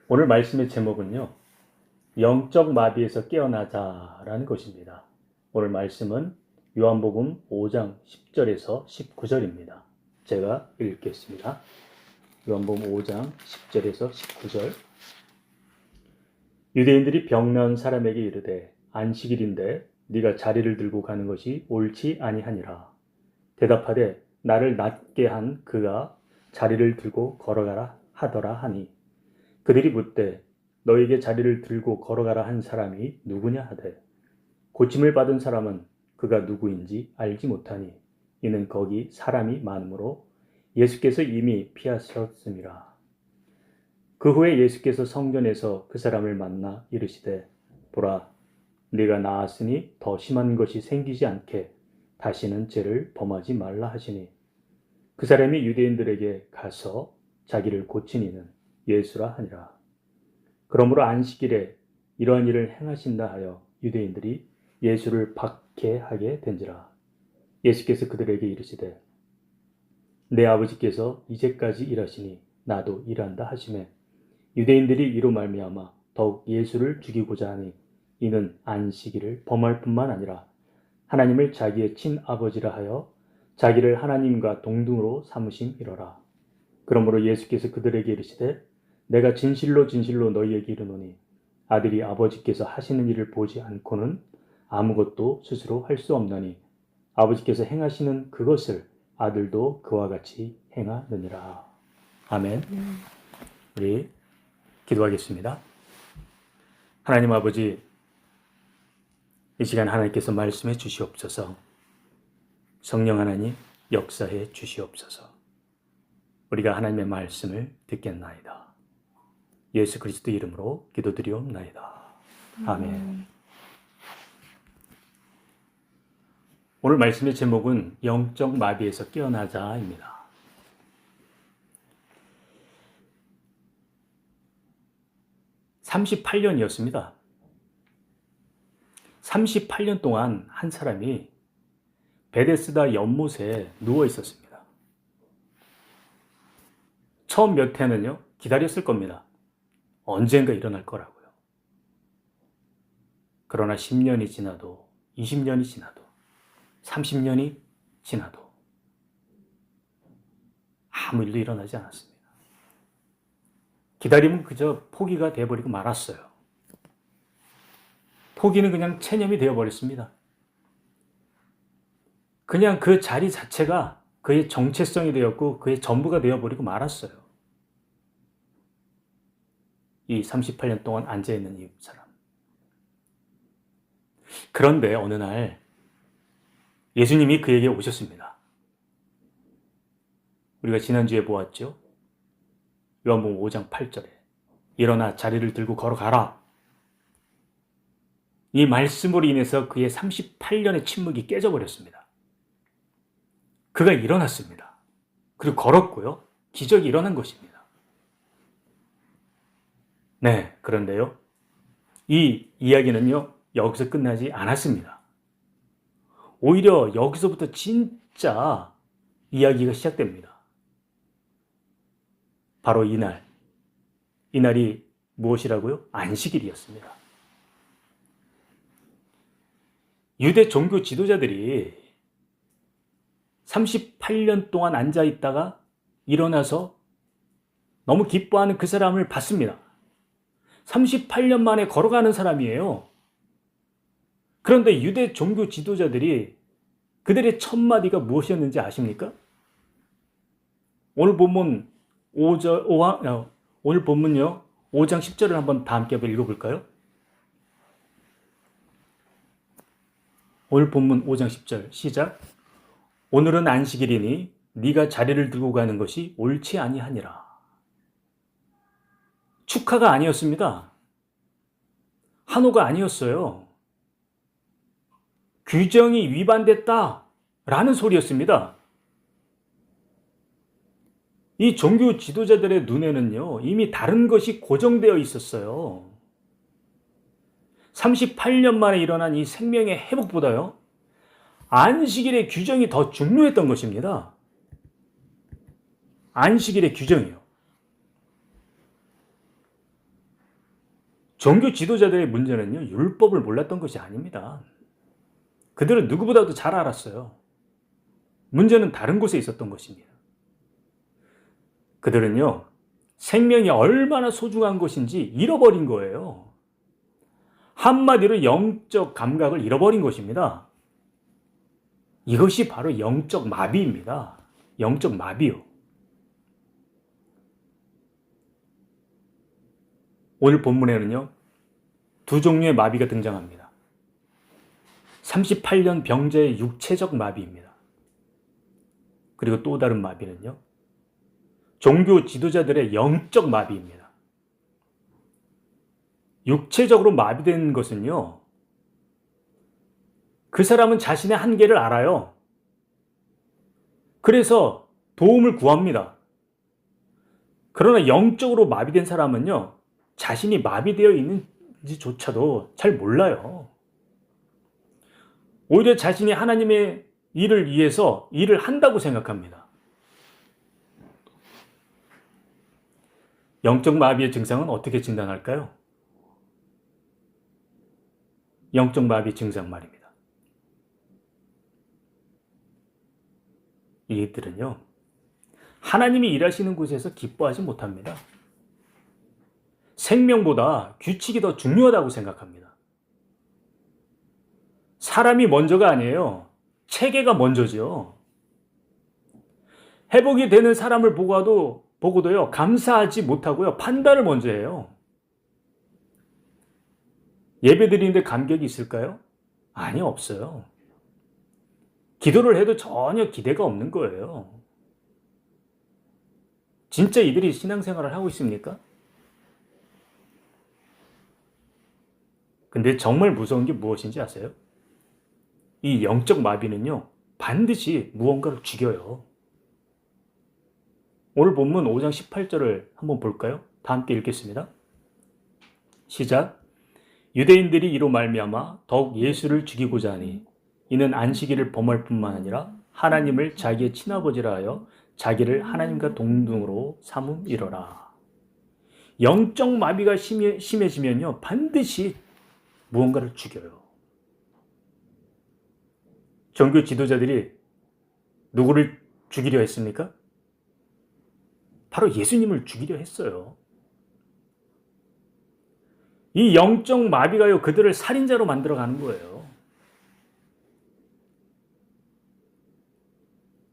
오늘 말씀의 제목은요, 영적 마비에서 깨어나자라는 것입니다. 오늘 말씀은 요한복음 5장 10절에서 19절입니다. 제가 읽겠습니다. 요한복음 5장 10절에서 19절. 유대인들이 병난 사람에게 이르되 안식일인데 네가 자리를 들고 가는 것이 옳지 아니하니라. 대답하되 나를 낫게 한 그가 자리를 들고 걸어가라 하더라 하니, 그들이 묻되 너에게 자리를 들고 걸어가라 한 사람이 누구냐 하되, 고침을 받은 사람은 그가 누구인지 알지 못하니 이는 거기 사람이 많으므로 예수께서 이미 피하셨음이라. 그 후에 예수께서 성전에서 그 사람을 만나 이르시되, 보라, 네가 나았으니 더 심한 것이 생기지 않게 다시는 죄를 범하지 말라 하시니, 그 사람이 유대인들에게 가서 자기를 고친 이는 예수라 하니라. 그러므로 안식일에 이러한 일을 행하신다 하여 유대인들이 예수를 박해하게 된지라. 예수께서 그들에게 이르시되, 내 아버지께서 이제까지 일하시니 나도 일한다 하시매, 유대인들이 이로 말미암아 더욱 예수를 죽이고자 하니 이는 안식일을 범할 뿐만 아니라 하나님을 자기의 친아버지라 하여 자기를 하나님과 동등으로 삼으심이로라. 그러므로 예수께서 그들에게 이르시되, 내가 진실로 진실로 너희에게 이르노니 아들이 아버지께서 하시는 일을 보지 않고는 아무것도 스스로 할 수 없나니 아버지께서 행하시는 그것을 아들도 그와 같이 행하느니라. 아멘. 우리 기도하겠습니다. 하나님 아버지, 이 시간 하나님께서 말씀해 주시옵소서. 성령 하나님 역사해 주시옵소서. 우리가 하나님의 말씀을 듣겠나이다. 예수 그리스도 이름으로 기도드리옵나이다. 아멘. 오늘 말씀의 제목은 영적 마비에서 깨어나자입니다. 38년이었습니다. 38년 동안 한 사람이 베데스다 연못에 누워 있었습니다. 처음 몇 해는요, 기다렸을 겁니다. 언젠가 일어날 거라고요. 그러나 10년이 지나도, 20년이 지나도, 30년이 지나도 아무 일도 일어나지 않았습니다. 기다림은 그저 포기가 되어버리고 말았어요. 포기는 그냥 체념이 되어버렸습니다. 그냥 그 자리 자체가 그의 정체성이 되었고 그의 전부가 되어버리고 말았어요. 이 38년 동안 앉아있는 이 사람. 그런데 어느 날 예수님이 그에게 오셨습니다. 우리가 지난주에 보았죠? 요한복음 5장 8절에 일어나 자리를 들고 걸어가라. 이 말씀으로 인해서 그의 38년의 침묵이 깨져버렸습니다. 그가 일어났습니다. 그리고 걸었고요. 기적이 일어난 것입니다. 네, 그런데요, 이 이야기는요, 여기서 끝나지 않았습니다. 오히려 여기서부터 진짜 이야기가 시작됩니다. 바로 이날이 무엇이라고요? 안식일이었습니다. 유대 종교 지도자들이 38년 동안 앉아있다가 일어나서 너무 기뻐하는 그 사람을 봤습니다. 38년 만에 걸어가는 사람이에요. 그런데 유대 종교 지도자들이 그들의 첫 마디가 무엇이었는지 아십니까? 오늘 본문요, 5장 10절을 한번 다 함께 읽어볼까요? 오늘 본문 5장 10절 시작. 오늘은 안식일이니 네가 자리를 들고 가는 것이 옳지 아니하니라. 축하가 아니었습니다. 한호가 아니었어요. 규정이 위반됐다라는 소리였습니다. 이 종교 지도자들의 눈에는요, 이미 다른 것이 고정되어 있었어요. 38년 만에 일어난 이 생명의 회복보다요, 안식일의 규정이 더 중요했던 것입니다. 안식일의 규정이요. 종교 지도자들의 문제는요, 율법을 몰랐던 것이 아닙니다. 그들은 누구보다도 잘 알았어요. 문제는 다른 곳에 있었던 것입니다. 그들은요, 생명이 얼마나 소중한 것인지 잃어버린 거예요. 한마디로 영적 감각을 잃어버린 것입니다. 이것이 바로 영적 마비입니다. 영적 마비요. 오늘 본문에는요, 두 종류의 마비가 등장합니다. 38년 병자의 육체적 마비입니다. 그리고 또 다른 마비는요, 종교 지도자들의 영적 마비입니다. 육체적으로 마비된 것은요, 그 사람은 자신의 한계를 알아요. 그래서 도움을 구합니다. 그러나 영적으로 마비된 사람은요, 자신이 마비되어 있는지조차도 잘 몰라요. 오히려 자신이 하나님의 일을 위해서 일을 한다고 생각합니다. 영적 마비의 증상은 어떻게 진단할까요? 영적 마비 증상 말입니다. 이들은요, 하나님이 일하시는 곳에서 기뻐하지 못합니다. 생명보다 규칙이 더 중요하다고 생각합니다. 사람이 먼저가 아니에요. 체계가 먼저죠. 회복이 되는 사람을 보고도요, 감사하지 못하고요, 판단을 먼저 해요. 예배 드리는데 감격이 있을까요? 아니, 없어요. 기도를 해도 전혀 기대가 없는 거예요. 진짜 이들이 신앙생활을 하고 있습니까? 근데 정말 무서운 게 무엇인지 아세요? 이 영적 마비는요, 반드시 무언가를 죽여요. 오늘 본문 5장 18절을 한번 볼까요? 다 함께 읽겠습니다. 시작. 유대인들이 이로 말미암아 더욱 예수를 죽이고자 하니 이는 안식일을 범할 뿐만 아니라 하나님을 자기의 친아버지라 하여 자기를 하나님과 동등으로 삼음이로라. 영적 마비가 심해지면요, 반드시 무언가를 죽여요. 종교 지도자들이 누구를 죽이려 했습니까? 바로 예수님을 죽이려 했어요. 이 영적 마비가요, 그들을 살인자로 만들어가는 거예요.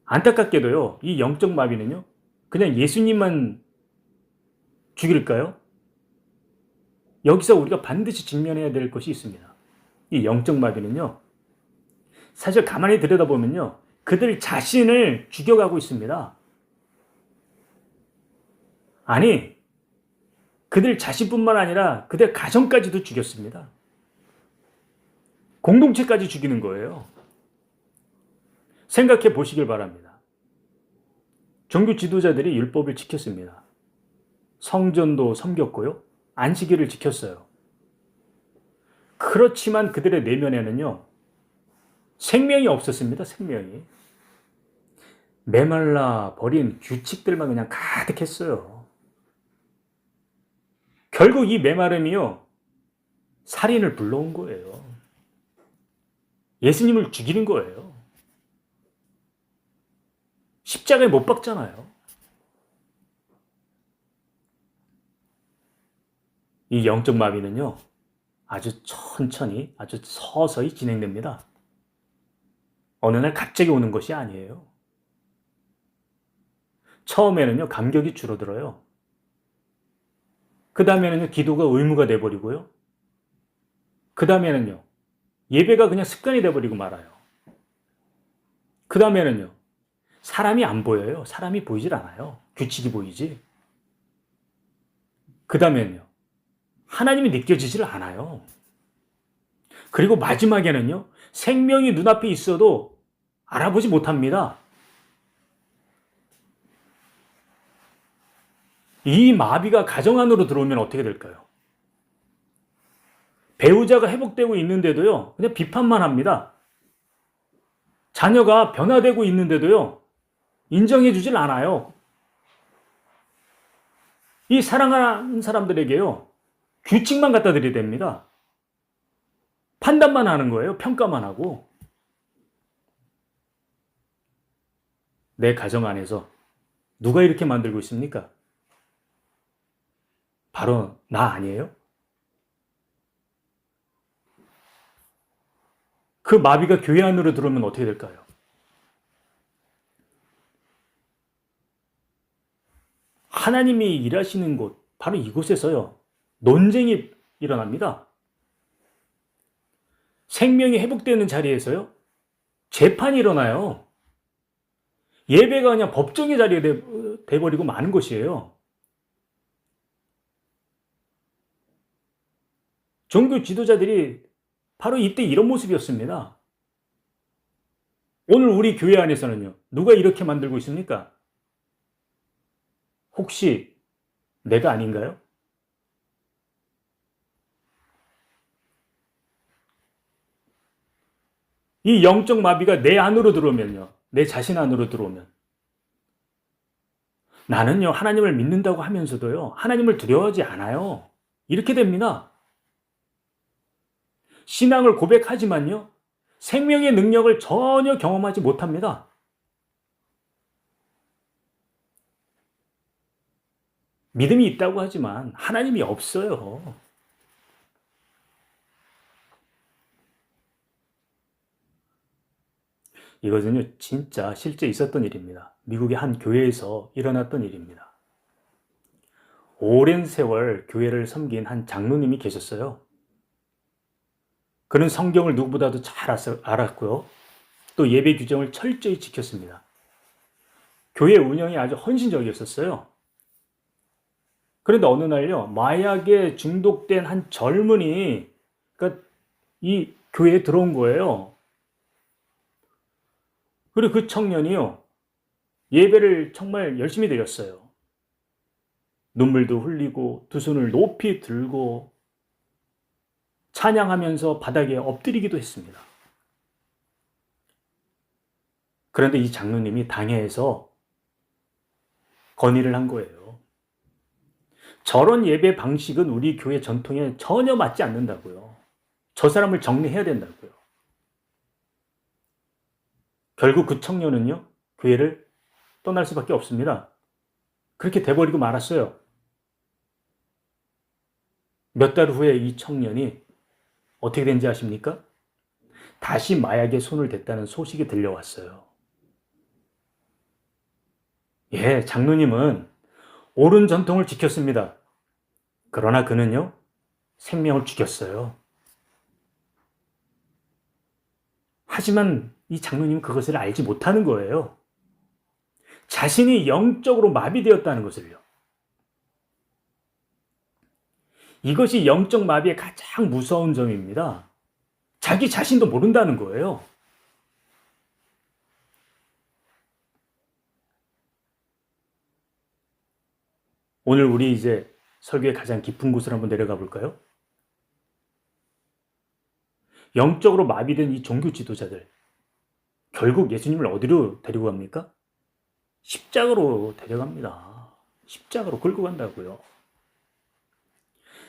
안타깝게도요, 이 영적 마비는요, 그냥 예수님만 죽일까요? 여기서 우리가 반드시 직면해야 될 것이 있습니다. 이 영적 마비는요, 사실 가만히 들여다보면요, 그들 자신을 죽여가고 있습니다. 아니, 그들 자신뿐만 아니라 그들 가정까지도 죽였습니다. 공동체까지 죽이는 거예요. 생각해 보시길 바랍니다. 종교 지도자들이 율법을 지켰습니다. 성전도 섬겼고요, 안식일을 지켰어요. 그렇지만 그들의 내면에는요, 생명이 없었습니다. 생명이. 메말라 버린 규칙들만 그냥 가득했어요. 결국 이 메마름이요, 살인을 불러온 거예요. 예수님을 죽이는 거예요. 십자가에 못 박잖아요. 이 영적 마비는요, 아주 천천히, 아주 서서히 진행됩니다. 어느 날 갑자기 오는 것이 아니에요. 처음에는요, 감격이 줄어들어요. 그 다음에는요, 기도가 의무가 돼버리고요. 그 다음에는요, 예배가 그냥 습관이 돼버리고 말아요. 그 다음에는요, 사람이 안 보여요. 사람이 보이질 않아요. 규칙이 보이지. 그 다음에는요, 하나님이 느껴지질 않아요. 그리고 마지막에는요, 생명이 눈앞에 있어도 알아보지 못합니다. 이 마비가 가정 안으로 들어오면 어떻게 될까요? 배우자가 회복되고 있는데도요, 그냥 비판만 합니다. 자녀가 변화되고 있는데도요, 인정해주질 않아요. 이 사랑하는 사람들에게요, 규칙만 갖다 들이댑니다. 판단만 하는 거예요. 평가만 하고. 내 가정 안에서 누가 이렇게 만들고 있습니까? 바로 나 아니에요? 그 마비가 교회 안으로 들어오면 어떻게 될까요? 하나님이 일하시는 곳, 바로 이곳에서요, 논쟁이 일어납니다. 생명이 회복되는 자리에서요, 재판이 일어나요. 예배가 그냥 법정의 자리에 돼버리고 마는 것이에요. 종교 지도자들이 바로 이때 이런 모습이었습니다. 오늘 우리 교회 안에서는요, 누가 이렇게 만들고 있습니까? 혹시 내가 아닌가요? 이 영적 마비가 내 안으로 들어오면요, 내 자신 안으로 들어오면, 나는요, 하나님을 믿는다고 하면서도요, 하나님을 두려워하지 않아요. 이렇게 됩니다. 신앙을 고백하지만요, 생명의 능력을 전혀 경험하지 못합니다. 믿음이 있다고 하지만 하나님이 없어요. 이것은요, 진짜 실제 있었던 일입니다. 미국의 한 교회에서 일어났던 일입니다. 오랜 세월 교회를 섬긴 한 장로님이 계셨어요. 그는 성경을 누구보다도 잘 알았고요. 또 예배 규정을 철저히 지켰습니다. 교회 운영이 아주 헌신적이었어요. 그런데 어느 날요, 마약에 중독된 한 젊은이, 그러니까 이 교회에 들어온 거예요. 그리고 그 청년이요, 예배를 정말 열심히 드렸어요. 눈물도 흘리고 두 손을 높이 들고 찬양하면서 바닥에 엎드리기도 했습니다. 그런데 이 장로님이 당회에서 건의를 한 거예요. 저런 예배 방식은 우리 교회 전통에 전혀 맞지 않는다고요. 저 사람을 정리해야 된다고요. 결국 그 청년은요, 교회를 떠날 수밖에 없습니다. 그렇게 돼버리고 말았어요. 몇 달 후에 이 청년이 어떻게 된지 아십니까? 다시 마약에 손을 댔다는 소식이 들려왔어요. 예, 장로님은 옳은 전통을 지켰습니다. 그러나 그는요, 생명을 죽였어요. 하지만 이 장로님은 그것을 알지 못하는 거예요. 자신이 영적으로 마비되었다는 것을요. 이것이 영적 마비의 가장 무서운 점입니다. 자기 자신도 모른다는 거예요. 오늘 우리 이제 설교의 가장 깊은 곳을 한번 내려가 볼까요? 영적으로 마비된 이 종교 지도자들, 결국 예수님을 어디로 데리고 갑니까? 십자가로 데려갑니다. 십자가로 끌고 간다고요.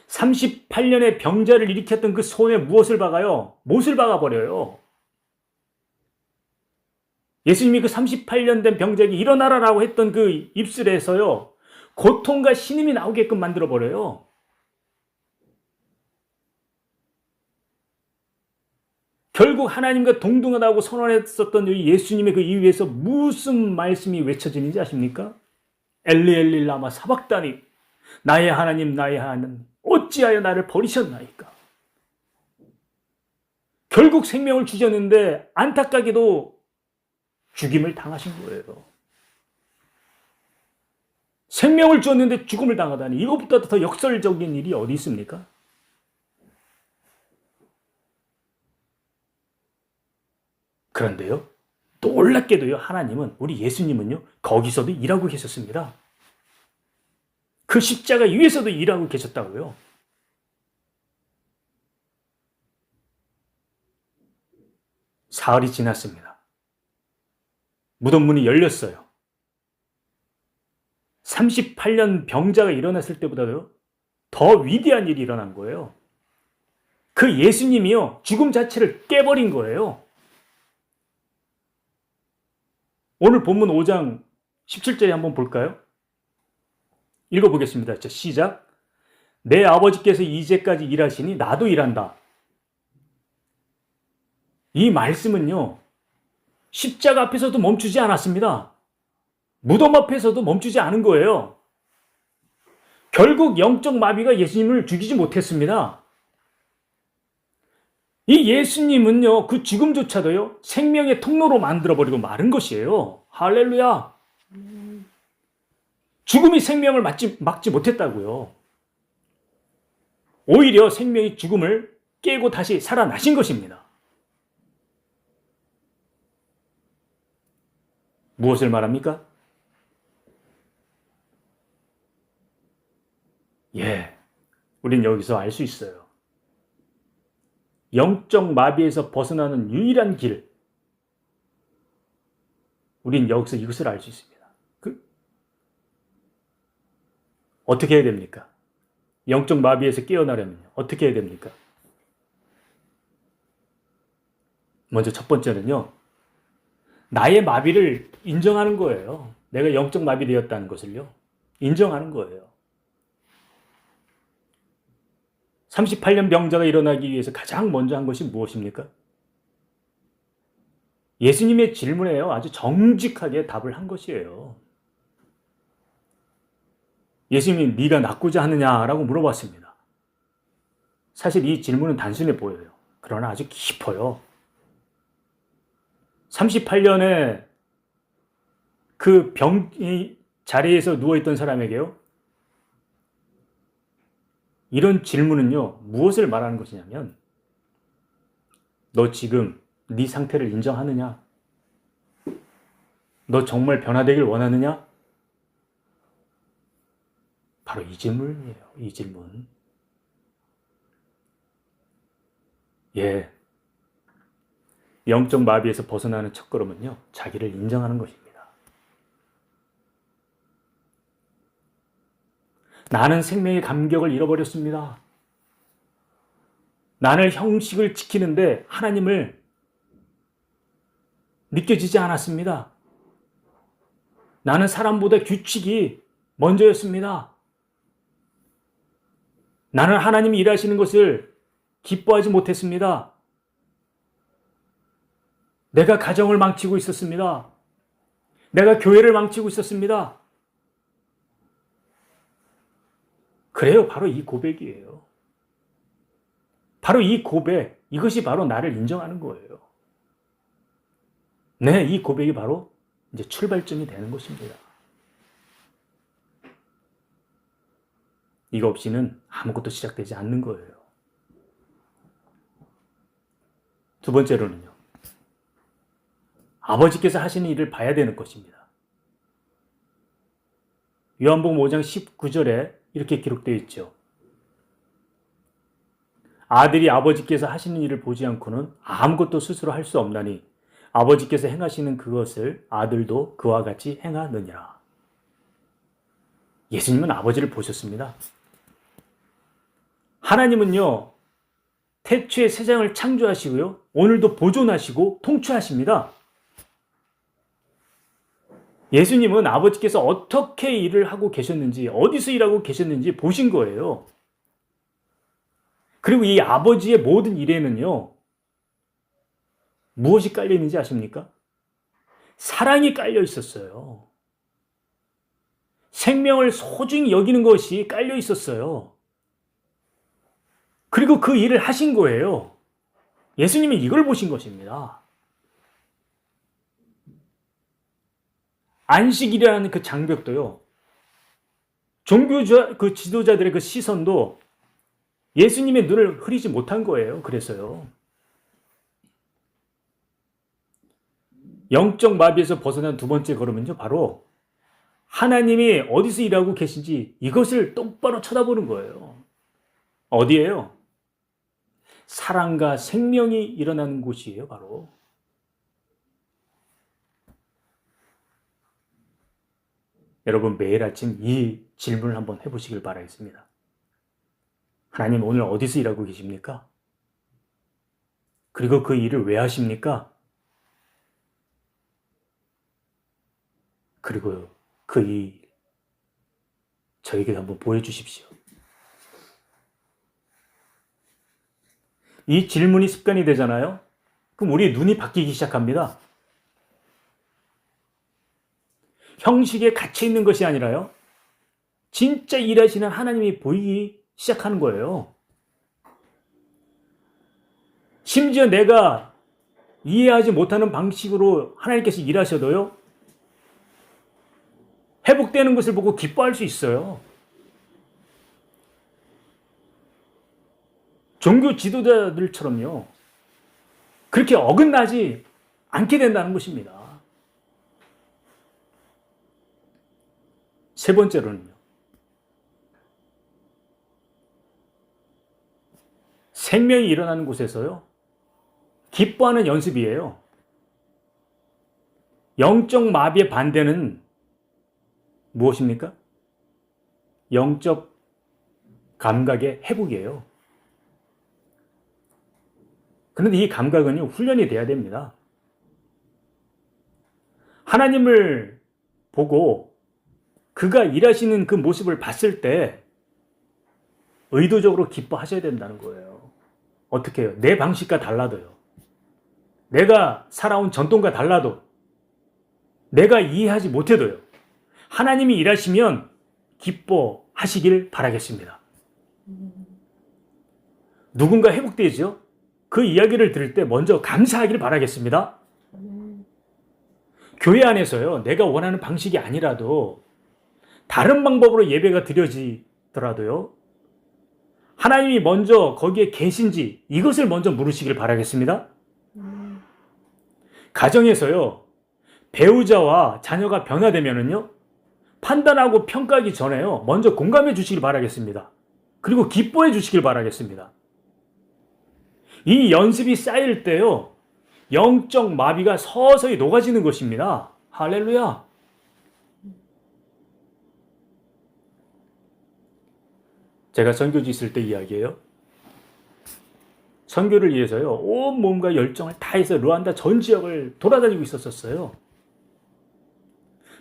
38년의 병자를 일으켰던 그 손에 무엇을 박아요? 못을 박아버려요. 예수님이 그 38년 된 병자에게 일어나라라고 했던 그 입술에서요, 고통과 신음이 나오게끔 만들어버려요. 결국 하나님과 동등하다고 선언했었던 예수님의 그 이유에서 무슨 말씀이 외쳐지는지 아십니까? 엘리 엘리 라마 사박다니, 나의 하나님 나의 하나님 어찌하여 나를 버리셨나이까. 결국 생명을 주셨는데 안타깝게도 죽임을 당하신 거예요. 생명을 주었는데 죽음을 당하다니, 이것보다 더 역설적인 일이 어디 있습니까? 그런데요, 놀랍게도요, 하나님은, 우리 예수님은요, 거기서도 일하고 계셨습니다. 그 십자가 위에서도 일하고 계셨다고요. 사흘이 지났습니다. 무덤 문이 열렸어요. 38년 병자가 일어났을 때보다도 더 위대한 일이 일어난 거예요. 그 예수님이요, 죽음 자체를 깨버린 거예요. 오늘 본문 5장 17절에 한번 볼까요? 읽어보겠습니다. 자, 시작. 내 아버지께서 이제까지 일하시니 나도 일한다. 이 말씀은요, 십자가 앞에서도 멈추지 않았습니다. 무덤 앞에서도 멈추지 않은 거예요. 결국 영적 마비가 예수님을 죽이지 못했습니다. 이 예수님은요, 그 죽음조차도요, 생명의 통로로 만들어버리고 마른 것이에요. 할렐루야. 죽음이 생명을 막지 못했다고요. 오히려 생명이 죽음을 깨고 다시 살아나신 것입니다. 무엇을 말합니까? 우린 여기서 알 수 있어요. 영적 마비에서 벗어나는 유일한 길. 우린 여기서 이것을 알 수 있습니다. 어떻게 해야 됩니까? 영적 마비에서 깨어나려면 어떻게 해야 됩니까? 먼저 첫 번째는요, 나의 마비를 인정하는 거예요. 내가 영적 마비되었다는 것을요, 인정하는 거예요. 38년 병자가 일어나기 위해서 가장 먼저 한 것이 무엇입니까? 예수님의 질문에요, 아주 정직하게 답을 한 것이에요. 예수님이 네가 낫고자 하느냐라고 물어봤습니다. 사실 이 질문은 단순해 보여요. 그러나 아주 깊어요. 38년에 그 병 자리에서 누워있던 사람에게요, 이런 질문은요, 무엇을 말하는 것이냐면, 너 지금 네 상태를 인정하느냐? 너 정말 변화되길 원하느냐? 바로 이 질문이에요. 이 질문. 영적 마비에서 벗어나는 첫걸음은요, 자기를 인정하는 것입니다. 나는 생명의 감격을 잃어버렸습니다. 나는 형식을 지키는데 하나님을 느껴지지 않았습니다. 나는 사람보다 규칙이 먼저였습니다. 나는 하나님이 일하시는 것을 기뻐하지 못했습니다. 내가 가정을 망치고 있었습니다. 내가 교회를 망치고 있었습니다. 그래요. 바로 이 고백이에요. 바로 이 고백, 이것이 바로 나를 인정하는 거예요. 이 고백이 바로 이제 출발점이 되는 것입니다. 이거 없이는 아무것도 시작되지 않는 거예요. 두 번째로는요, 아버지께서 하시는 일을 봐야 되는 것입니다. 요한복음 5장 19절에 이렇게 기록되어 있죠. 아들이 아버지께서 하시는 일을 보지 않고는 아무것도 스스로 할 수 없나니 아버지께서 행하시는 그것을 아들도 그와 같이 행하느니라. 예수님은 아버지를 보셨습니다. 하나님은요, 태초에 세상을 창조하시고요, 오늘도 보존하시고 통치하십니다. 예수님은 아버지께서 어떻게 일을 하고 계셨는지, 어디서 일하고 계셨는지 보신 거예요. 그리고 이 아버지의 모든 일에는요, 무엇이 깔려 있는지 아십니까? 사랑이 깔려 있었어요. 생명을 소중히 여기는 것이 깔려 있었어요. 그리고 그 일을 하신 거예요. 예수님이 이걸 보신 것입니다. 안식일이라는 그 장벽도요, 그 지도자들의 그 시선도 예수님의 눈을 흐리지 못한 거예요. 그래서요, 영적 마비에서 벗어난 두 번째 걸음은요, 바로 하나님이 어디서 일하고 계신지 이것을 똑바로 쳐다보는 거예요. 어디예요? 사랑과 생명이 일어나는 곳이에요, 바로. 여러분, 매일 아침 이 질문을 한번 해보시길 바라겠습니다. 하나님 오늘 어디서 일하고 계십니까? 그리고 그 일을 왜 하십니까? 그리고 그 일 저에게 한번 보여주십시오. 이 질문이 습관이 되잖아요. 그럼 우리의 눈이 바뀌기 시작합니다. 형식에 갇혀 있는 것이 아니라요. 진짜 일하시는 하나님이 보이기 시작하는 거예요. 심지어 내가 이해하지 못하는 방식으로 하나님께서 일하셔도요. 회복되는 것을 보고 기뻐할 수 있어요. 종교 지도자들처럼요. 그렇게 어긋나지 않게 된다는 것입니다. 세 번째로는요. 생명이 일어나는 곳에서요. 기뻐하는 연습이에요. 영적 마비의 반대는 무엇입니까? 영적 감각의 회복이에요. 그런데 이 감각은요, 훈련이 돼야 됩니다. 하나님을 보고 그가 일하시는 그 모습을 봤을 때 의도적으로 기뻐하셔야 된다는 거예요. 어떻게 해요? 내 방식과 달라도요. 내가 살아온 전통과 달라도 내가 이해하지 못해도요. 하나님이 일하시면 기뻐하시길 바라겠습니다. 누군가 회복되죠? 그 이야기를 들을 때 먼저 감사하길 바라겠습니다. 교회 안에서요. 내가 원하는 방식이 아니라도 다른 방법으로 예배가 드려지더라도요. 하나님이 먼저 거기에 계신지 이것을 먼저 물으시길 바라겠습니다. 가정에서요. 배우자와 자녀가 변화되면은요. 판단하고 평가하기 전에요. 먼저 공감해 주시길 바라겠습니다. 그리고 기뻐해 주시길 바라겠습니다. 이 연습이 쌓일 때요. 영적 마비가 서서히 녹아지는 것입니다. 할렐루야. 제가 선교지 있을 때 이야기예요. 선교를 위해서요. 온 몸과 열정을 다해서 루안다 전 지역을 돌아다니고 있었어요.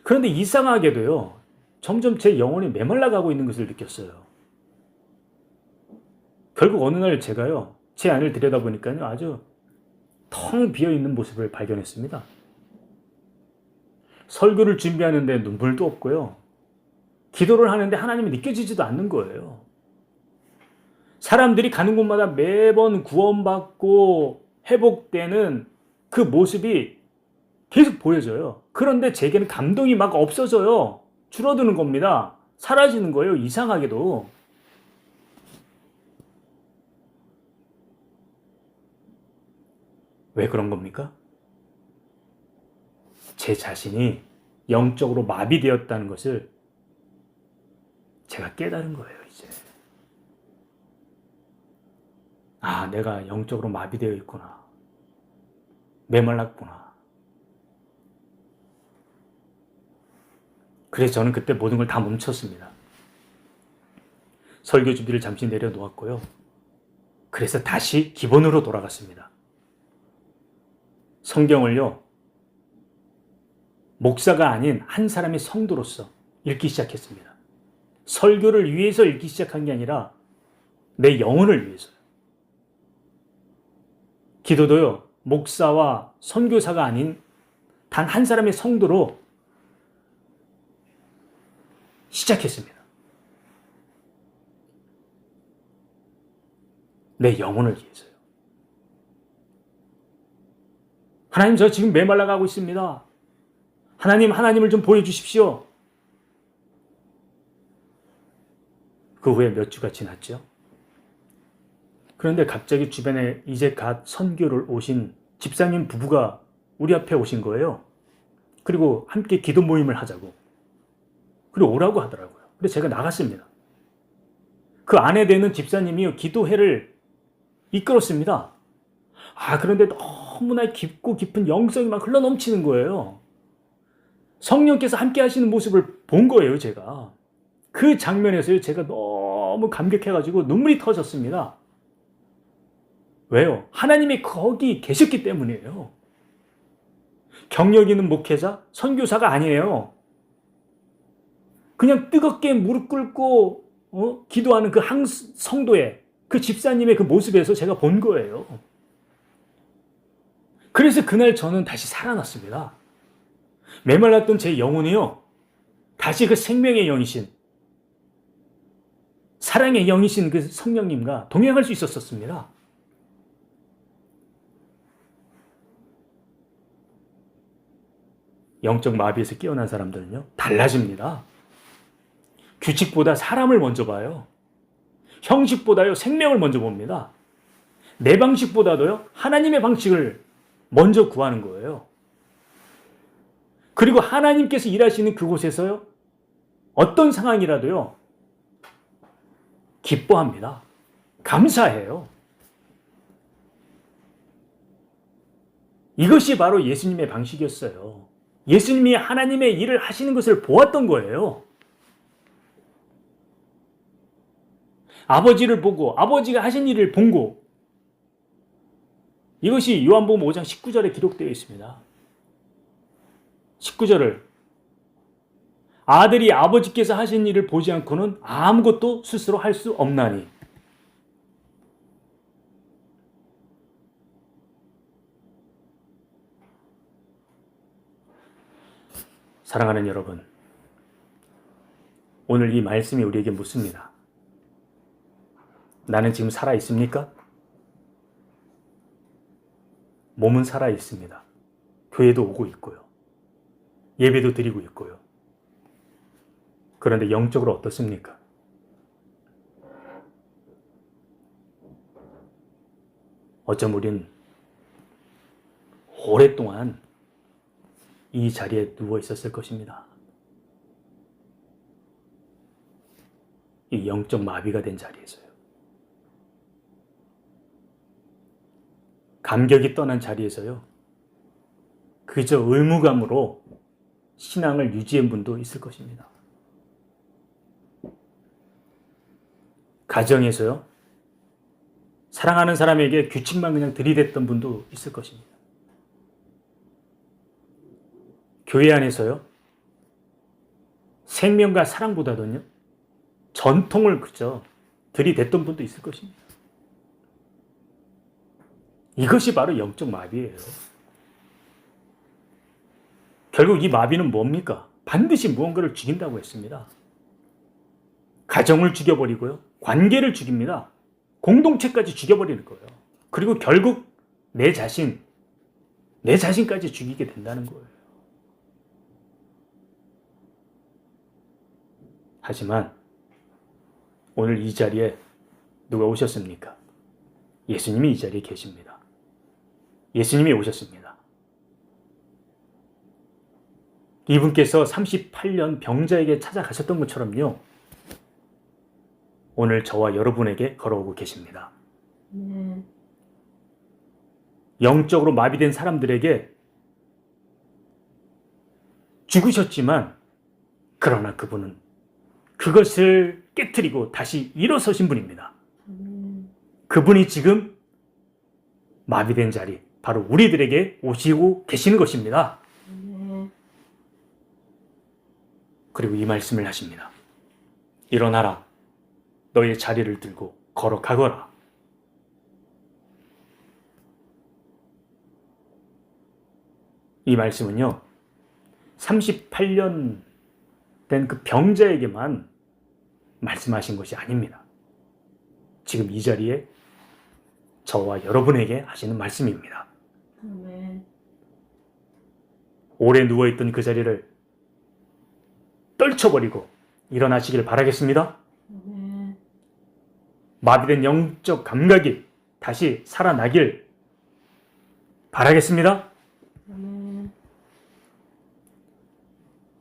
그런데 이상하게도요. 점점 제 영혼이 메말라가고 있는 것을 느꼈어요. 결국 어느 날 제가요. 제 안을 들여다보니까요. 아주 텅 비어있는 모습을 발견했습니다. 설교를 준비하는데 눈물도 없고요. 기도를 하는데 하나님이 느껴지지도 않는 거예요. 사람들이 가는 곳마다 매번 구원받고 회복되는 그 모습이 계속 보여져요. 그런데 제게는 감동이 막 없어져요. 줄어드는 겁니다. 사라지는 거예요. 이상하게도. 왜 그런 겁니까? 제 자신이 영적으로 마비되었다는 것을 제가 깨달은 거예요, 이제. 아, 내가 영적으로 마비되어 있구나. 메말랐구나. 그래서 저는 그때 모든 걸 다 멈췄습니다. 설교 준비를 잠시 내려놓았고요. 그래서 다시 기본으로 돌아갔습니다. 성경을요, 목사가 아닌 한 사람의 성도로서 읽기 시작했습니다. 설교를 위해서 읽기 시작한 게 아니라 내 영혼을 위해서요. 기도도요, 목사와 선교사가 아닌 단 한 사람의 성도로 시작했습니다. 내 영혼을 위해서요. 하나님, 저 지금 메말라가고 있습니다. 하나님을 좀 보여주십시오. 그 후에 몇 주가 지났죠. 그런데 갑자기 주변에 이제 갓 선교를 오신 집사님 부부가 우리 앞에 오신 거예요. 그리고 함께 기도 모임을 하자고. 그리고 오라고 하더라고요. 그래서 제가 나갔습니다. 그 아내 되는 집사님이 기도회를 이끌었습니다. 그런데 너무나 깊고 깊은 영성이 막 흘러넘치는 거예요. 성령께서 함께 하시는 모습을 본 거예요, 제가. 그 장면에서요, 제가 너무 감격해가지고 눈물이 터졌습니다. 왜요? 하나님이 거기 계셨기 때문이에요. 경력 있는 목회자, 선교사가 아니에요. 그냥 뜨겁게 무릎 꿇고 기도하는 그 한 성도의 그 집사님의 그 모습에서 제가 본 거예요. 그래서 그날 저는 다시 살아났습니다. 메말랐던 제 영혼이요, 다시 그 생명의 영이신, 사랑의 영이신 그 성령님과 동행할 수 있었습니다. 영적 마비에서 깨어난 사람들은요, 달라집니다. 규칙보다 사람을 먼저 봐요. 형식보다요, 생명을 먼저 봅니다. 내 방식보다도요, 하나님의 방식을 먼저 구하는 거예요. 그리고 하나님께서 일하시는 그곳에서요, 어떤 상황이라도요, 기뻐합니다. 감사해요. 이것이 바로 예수님의 방식이었어요. 예수님이 하나님의 일을 하시는 것을 보았던 거예요. 아버지를 보고 아버지가 하신 일을 본 거, 이것이 요한복음 5장 19절에 기록되어 있습니다. 19절을 아들이 아버지께서 하신 일을 보지 않고는 아무것도 스스로 할 수 없나니. 사랑하는 여러분, 오늘 이 말씀이 우리에게 묻습니다. 나는 지금 살아 있습니까? 몸은 살아 있습니다. 교회도 오고 있고요. 예배도 드리고 있고요. 그런데 영적으로 어떻습니까? 어쩜 우린 오랫동안 이 자리에 누워 있었을 것입니다. 이 영적 마비가 된 자리에서요. 감격이 떠난 자리에서요, 그저 의무감으로 신앙을 유지한 분도 있을 것입니다. 가정에서요, 사랑하는 사람에게 규칙만 그냥 들이댔던 분도 있을 것입니다. 교회 안에서요, 생명과 사랑보다는요, 전통을 그저 들이댔던 분도 있을 것입니다. 이것이 바로 영적 마비예요. 결국 이 마비는 뭡니까? 반드시 무언가를 죽인다고 했습니다. 가정을 죽여버리고요, 관계를 죽입니다. 공동체까지 죽여버리는 거예요. 그리고 결국 내 자신까지 죽이게 된다는 거예요. 하지만 오늘 이 자리에 누가 오셨습니까? 예수님이 이 자리에 계십니다. 예수님이 오셨습니다. 이분께서 38년 병자에게 찾아가셨던 것처럼요, 오늘 저와 여러분에게 걸어오고 계십니다. 영적으로 마비된 사람들에게 죽으셨지만, 그러나 그분은 그것을 깨트리고 다시 일어서신 분입니다. 그분이 지금 마비된 자리, 바로 우리들에게 오시고 계시는 것입니다. 그리고 이 말씀을 하십니다. 일어나라. 너의 자리를 들고 걸어가거라. 이 말씀은요, 38년 된 그 병자에게만 말씀하신 것이 아닙니다. 지금 이 자리에 저와 여러분에게 하시는 말씀입니다. 오래 누워있던 그 자리를 떨쳐버리고 일어나시길 바라겠습니다. 마비된 영적 감각이 다시 살아나길 바라겠습니다.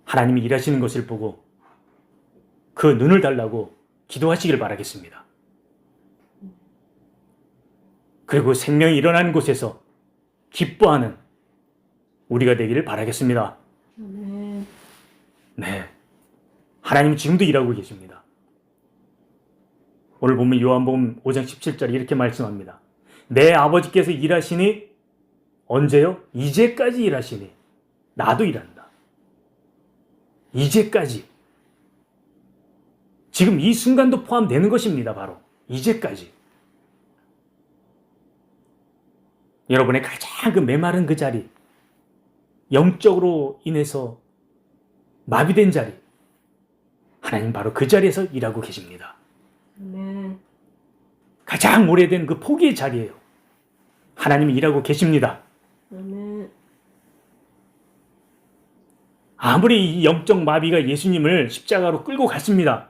하나님이 일하시는 것을 보고 그 눈을 달라고 기도하시길 바라겠습니다. 그리고 생명이 일어나는 곳에서 기뻐하는 우리가 되기를 바라겠습니다. 네, 하나님은 지금도 일하고 계십니다. 오늘 보면 요한복음 5장 17절에 이렇게 말씀합니다. 내 아버지께서 일하시니 언제요? 이제까지 일하시니 나도 일한다. 이제까지. 지금 이 순간도 포함되는 것입니다. 바로 이제까지. 여러분의 가장 그 메마른 그 자리, 영적으로 인해서 마비된 자리, 하나님 바로 그 자리에서 일하고 계십니다. 아멘. 가장 오래된 그 포기의 자리예요. 하나님이 일하고 계십니다. 아멘. 아무리 이 영적 마비가 예수님을 십자가로 끌고 갔습니다.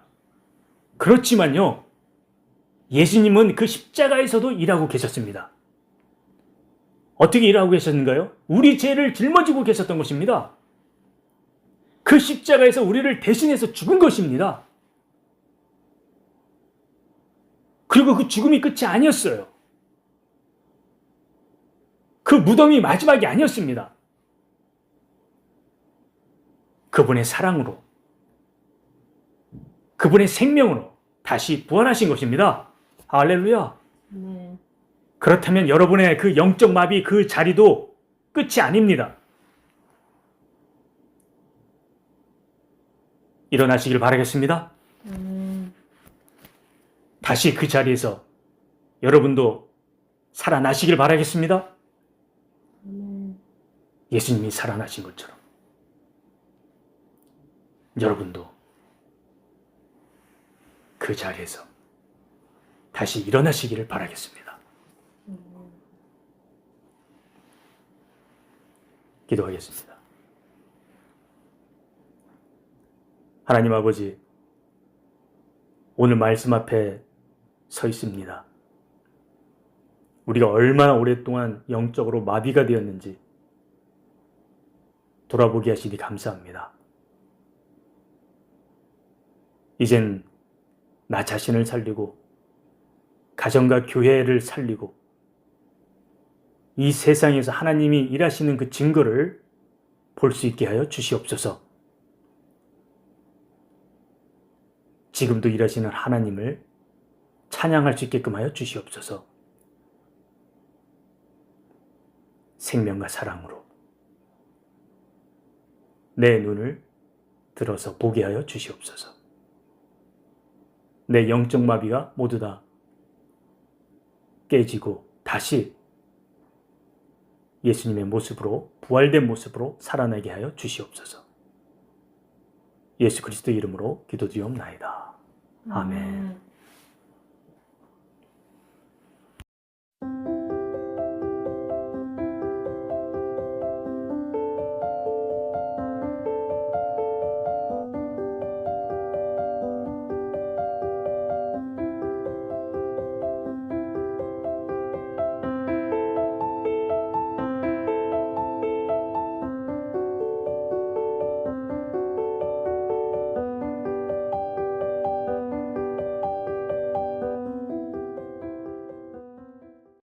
그렇지만요, 예수님은 그 십자가에서도 일하고 계셨습니다. 어떻게 일하고 계셨는가요? 우리 죄를 짊어지고 계셨던 것입니다. 그 십자가에서 우리를 대신해서 죽은 것입니다. 그리고 그 죽음이 끝이 아니었어요. 그 무덤이 마지막이 아니었습니다. 그분의 사랑으로, 그분의 생명으로 다시 부활하신 것입니다. 할렐루야. 네. 그렇다면 여러분의 그 영적 마비 그 자리도 끝이 아닙니다. 일어나시길 바라겠습니다. 다시 그 자리에서 여러분도 살아나시길 바라겠습니다. 예수님이 살아나신 것처럼 여러분도 그 자리에서 다시 일어나시기를 바라겠습니다. 기도하겠습니다. 하나님 아버지, 오늘 말씀 앞에 서 있습니다. 우리가 얼마나 오랫동안 영적으로 마비가 되었는지 돌아보게 하시니 감사합니다. 이젠 나 자신을 살리고 가정과 교회를 살리고 이 세상에서 하나님이 일하시는 그 증거를 볼 수 있게 하여 주시옵소서. 지금도 일하시는 하나님을 찬양할 수 있게끔 하여 주시옵소서. 생명과 사랑으로 내 눈을 들어서 보게 하여 주시옵소서. 내 영적 마비가 모두 다 깨지고 다시 예수님의 모습으로, 부활된 모습으로 살아나게 하여 주시옵소서. 예수 그리스도 이름으로 기도드리옵나이다. 아멘.